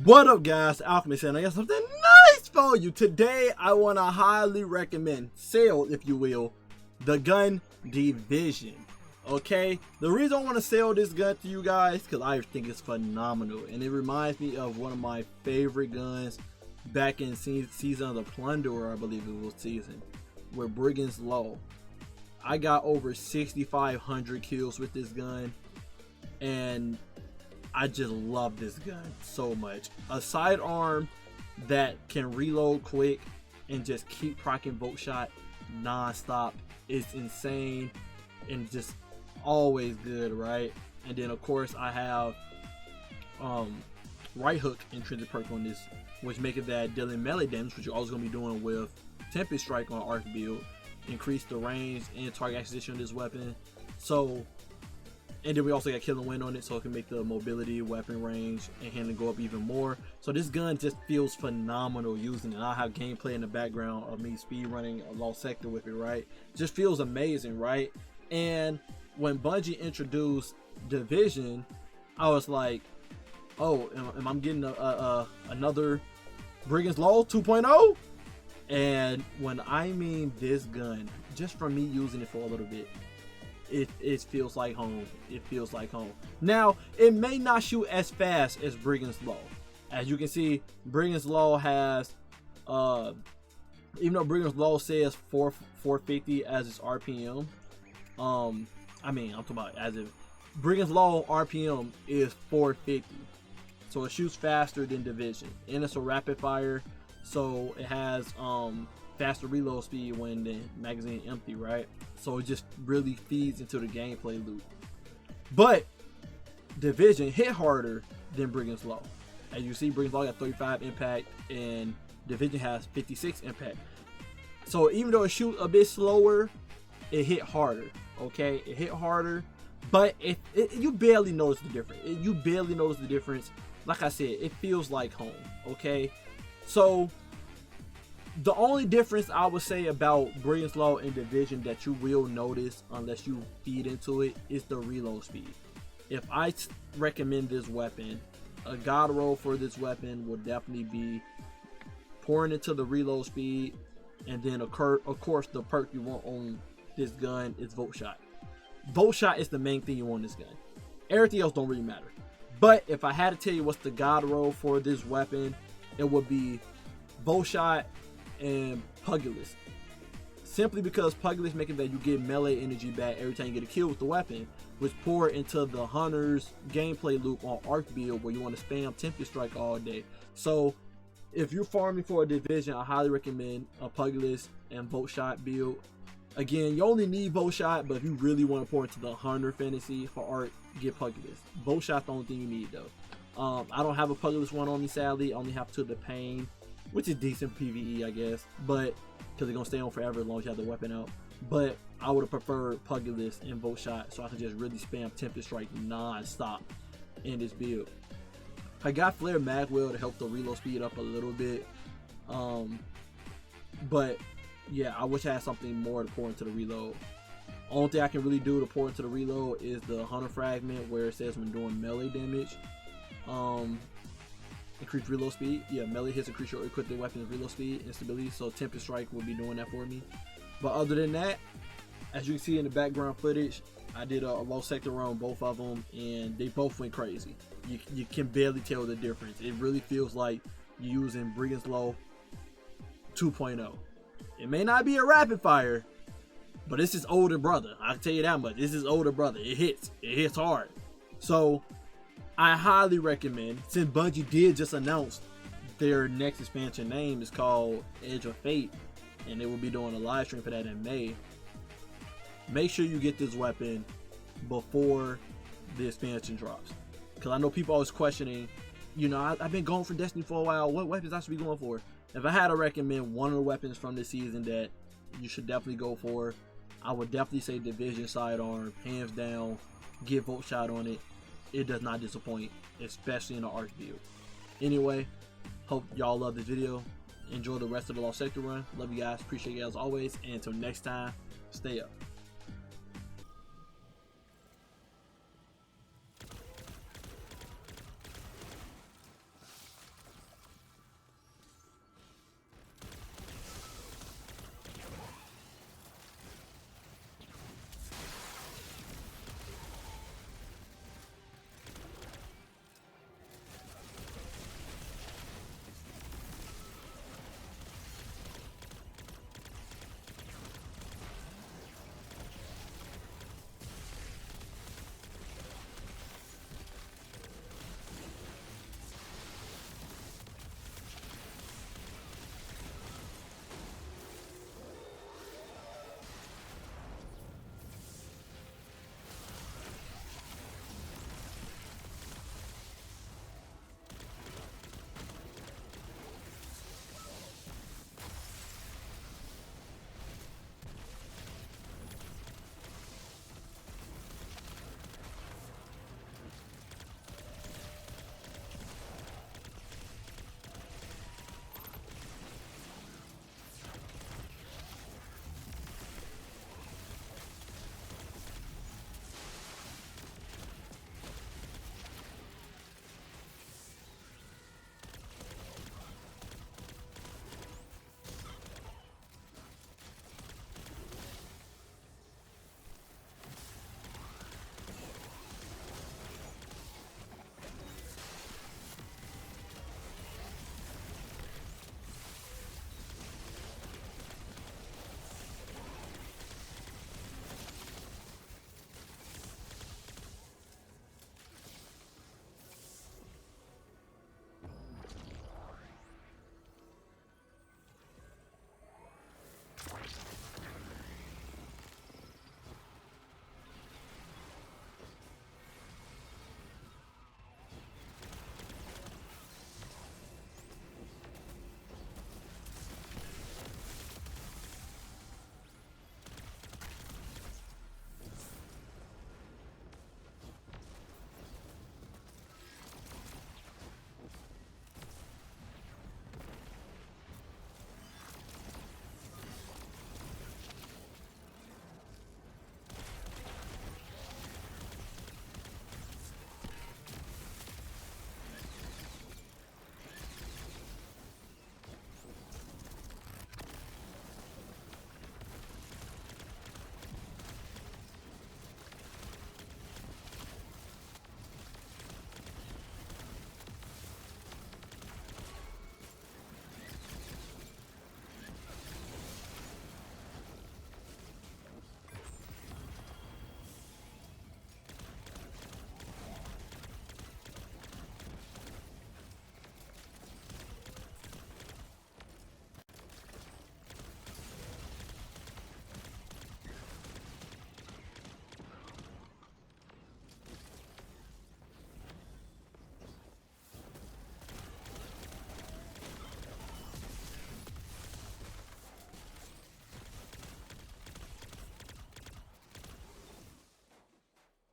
What up guys, Alchemist, and I got something nice for you. Today I want to highly recommend, sell if you will, the gun Division. Okay, the reason I want to sell this gun to you guys because I think it's phenomenal and it reminds me of one of my favorite guns back in season of the Plunderer. I believe it was season with Brigand's Law. I got over 6,500 kills with this gun and I just love this gun so much. A sidearm that can reload quick and just keep proccing bolt shot non-stop is insane and just always good, right? And then of course I have right hook intrinsic perk on this, which make it that dealing melee damage, which you're always going to be doing with Tempest Strike on Arc build, increase the range and target acquisition of this weapon. So, and then we also got Killing Wind on it, so it can make the mobility, weapon range, and handling go up even more. So this gun just feels phenomenal using it. I have gameplay in the background of me speed running a Lost Sector with it, right? Just feels amazing, right? And when Bungie introduced Division, I was like, oh, am I getting another Brigand's Law 2.0? And when I mean this gun, just from me using it for a little bit, it feels like home. It feels like home. Now, it may not shoot as fast as Brigand's Law. As you can see, Brigand's Law has, even though Brigand's Law says 450 as its RPM, I mean, I'm talking about as if Brigand's Law RPM is 450. So it shoots faster than Division. And it's a rapid fire, so it has faster reload speed when the magazine empty, right? So it just really feeds into the gameplay loop. But Division hit harder than Brigand's Law. As you see, Brigand's Law got 35 impact and Division has 56 impact. So even though it shoots a bit slower, it hit harder. Okay, it hit harder, but you barely notice the difference. You barely notice the difference. Like I said, it feels like home. Okay, so the only difference I would say about Brigand's Law and Division that you will notice unless you feed into it is the reload speed. If I recommend this weapon, a god roll for this weapon will definitely be pouring into the reload speed, and then of course the perk you want on this gun is Volt Shot. Volt Shot is the main thing you want on this gun. Everything else don't really matter. But if I had to tell you what's the god roll for this weapon, it would be Volt Shot and Pugilist, simply because Pugilist making that you get melee energy back every time you get a kill with the weapon, which pour into the hunter's gameplay loop on Arc build where you want to spam Tempest Strike all day. So if you're farming for a Division, I highly recommend a Pugilist and Volt Shot build. Again, you only need Volt Shot, but if you really want to pour into the hunter fantasy for Arc, get Pugilist. Volt Shot's the only thing you need though. I don't have a Pugilist one on me, sadly. I only have To the Pain, which is decent PvE, I guess, but because they're gonna stay on forever as long as you have the weapon out. But I would have preferred Pugilist and Volt Shot so I can just really spam Tempest Strike non-stop in this build. I got Flare Magwell to help the reload speed up a little bit, but yeah, I wish I had something more to pour into the reload. Only thing I can really do to pour into the reload is the Hunter Fragment, where it says when doing melee damage, increase reload speed. Yeah, melee hits increase your equipped weapon's reload speed and stability, so Tempest Strike will be doing that for me. But other than that, as you can see in the background footage, I did a Lost Sector run on both of them and they both went crazy. You can barely tell the difference. It really feels like you're using Brigand's Law 2.0. It may not be a rapid fire, but this is older brother. I can tell you that much. This is older brother. It hits hard. So I highly recommend, since Bungie did just announce their next expansion name is called Edge of Fate, and they will be doing a live stream for that in May. Make sure you get this weapon before the expansion drops, because I know people always questioning, you know, I've been going for Destiny for a while, what weapons I should be going for. If I had to recommend one of the weapons from this season that you should definitely go for, I would definitely say Division sidearm, hands down. Get Volt Shot on it. It does not disappoint, especially in the Arc build. Anyway, hope y'all love this video. Enjoy the rest of the Lost Sector run. Love you guys. Appreciate you as always. And until next time, stay up.